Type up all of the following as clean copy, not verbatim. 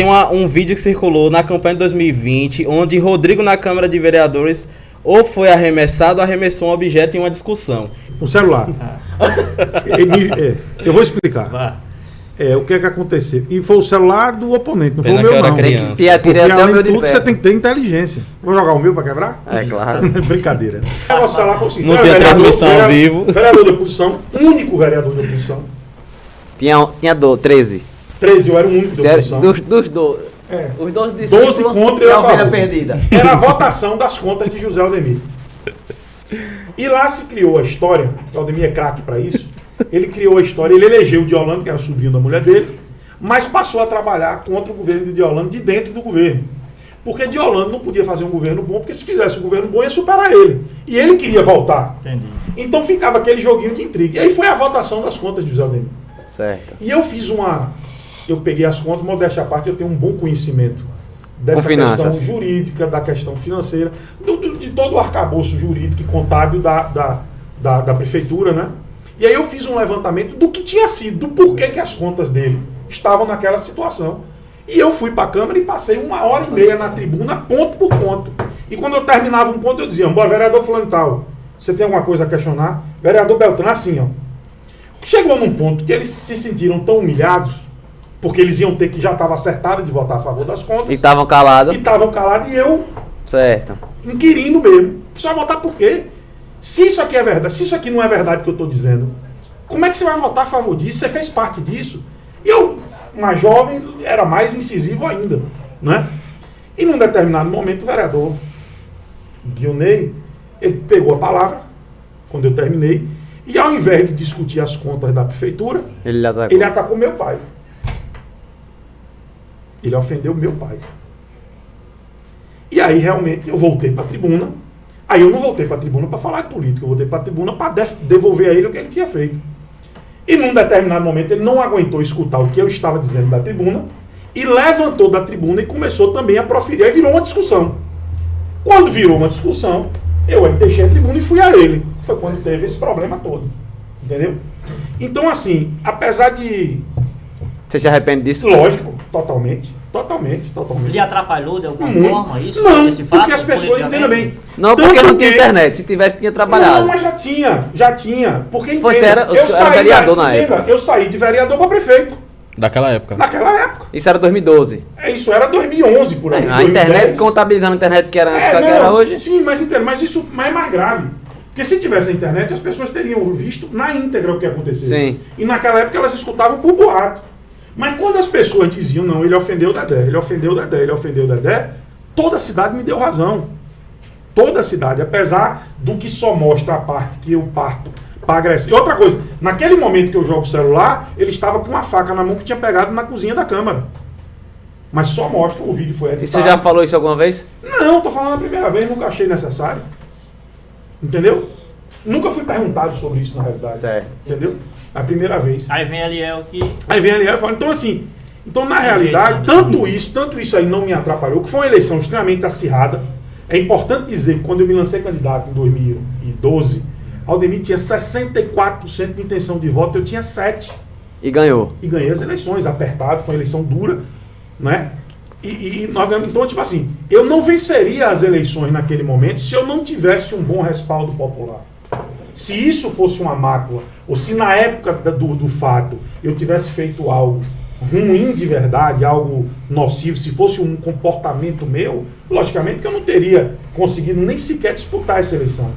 tem um vídeo que circulou na campanha de 2020, onde Rodrigo na Câmara de Vereadores ou foi arremessado ou arremessou um objeto em uma discussão. Um celular. Eu vou explicar. O que é que aconteceu? E foi o celular do oponente, não foi o meu, não. Criança. Porque além de tudo, você tem que ter inteligência. Vou jogar o meu pra quebrar? É claro. Brincadeira. O celular foi assim. Não tinha transmissão ao vivo. Vereador de oposição, único vereador de oposição. Tinha 13. 13, eu era o único de oposição. Dos 12. Os 12 de 12 contra e a favor. Perdida. Era a votação das contas de José Aldemir. E lá se criou a história, o Aldemir é craque para isso, ele criou a história, ele elegeu o Diolando, que era sobrinho da mulher dele, mas passou a trabalhar contra o governo de Diolando de dentro do governo. Porque Diolando não podia fazer um governo bom, porque se fizesse um governo bom ia superar ele. E ele queria voltar. Entendi. Então ficava aquele joguinho de intriga. E aí foi a votação das contas de José Aldemir. Certo. E eu fiz eu peguei as contas, modéstia à parte, eu tenho um bom conhecimento dessa questão jurídica, da questão financeira, de todo o arcabouço jurídico e contábil da prefeitura, né? E aí eu fiz um levantamento do que tinha sido, do porquê que as contas dele estavam naquela situação. E eu fui para a Câmara e passei 1h30 na tribuna, ponto por ponto. E quando eu terminava um ponto, eu dizia, bora, vereador fulano tal, você tem alguma coisa a questionar? Vereador Beltrano, assim, ó. Chegou num ponto que eles se sentiram tão humilhados, porque eles iam ter que já estava acertado de votar a favor das contas. E estavam calados. E eu Certo. inquirindo mesmo. Precisa votar por quê? Se isso aqui é verdade, se isso aqui não é verdade que eu estou dizendo, como é que você vai votar a favor disso? Você fez parte disso? E eu, mais jovem, era mais incisivo ainda, né? E num determinado momento o vereador Guilney, ele pegou a palavra, quando eu terminei, e ao invés de discutir as contas da prefeitura, ele atacou meu pai. Ele ofendeu meu pai. E aí realmente eu voltei para a tribuna. Aí eu não voltei para a tribuna para falar de política, eu voltei para a tribuna para devolver a ele o que ele tinha feito. E num determinado momento ele não aguentou escutar o que eu estava dizendo da tribuna e levantou da tribuna e começou também a proferir. Aí virou uma discussão. Quando virou uma discussão, eu deixei a tribuna e fui a ele. Foi quando teve esse problema todo. Entendeu? Então assim, apesar de... Você se arrepende disso? Lógico, totalmente. Lhe atrapalhou de alguma forma isso? Não, esse fato, porque as pessoas entendem bem. Não, porque não tinha internet. Se tivesse, tinha trabalhado. Não, mas já tinha. Porque Você era vereador na época. Eu saí de vereador para prefeito. Daquela época. Isso era 2012. Isso era 2011, por aí. A 2010. Internet, contabilizando a internet que era antes que era hoje. Sim, mas isso é mais grave. Porque se tivesse a internet, as pessoas teriam visto na íntegra o que aconteceu. Sim. E naquela época elas escutavam por boato. Mas quando as pessoas diziam, não, ele ofendeu o Dedé, ele ofendeu o Dedé, ele ofendeu o Dedé, toda a cidade me deu razão. Toda a cidade, apesar do que só mostra a parte que eu parto para agressão. E outra coisa, naquele momento que eu jogo o celular, ele estava com uma faca na mão que tinha pegado na cozinha da Câmara. Mas só mostra, o vídeo foi editado. E você já falou isso alguma vez? Não, tô falando a primeira vez, nunca achei necessário. Entendeu? Nunca fui perguntado sobre isso, na realidade. Certo. Entendeu? A primeira vez. Aí vem Eliel que... Aí vem Eliel e fala, então assim, na realidade, tanto isso aí não me atrapalhou, que foi uma eleição extremamente acirrada. É importante dizer que quando eu me lancei candidato em 2012, Aldemir tinha 64% de intenção de voto, eu tinha 7%. E ganhou. E ganhei as eleições, apertado, foi uma eleição dura, né? Então, tipo assim, eu não venceria as eleições naquele momento se eu não tivesse um bom respaldo popular. Se isso fosse uma mácula, ou se na época do fato eu tivesse feito algo ruim de verdade, algo nocivo, se fosse um comportamento meu, logicamente que eu não teria conseguido nem sequer disputar essa eleição.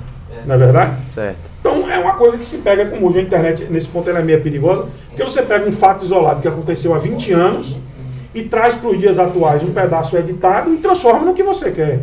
Não é verdade? Certo. Então é uma coisa que se pega como hoje a internet, nesse ponto ela é meio perigosa, porque você pega um fato isolado que aconteceu há 20 anos e traz para os dias atuais um pedaço editado e transforma no que você quer.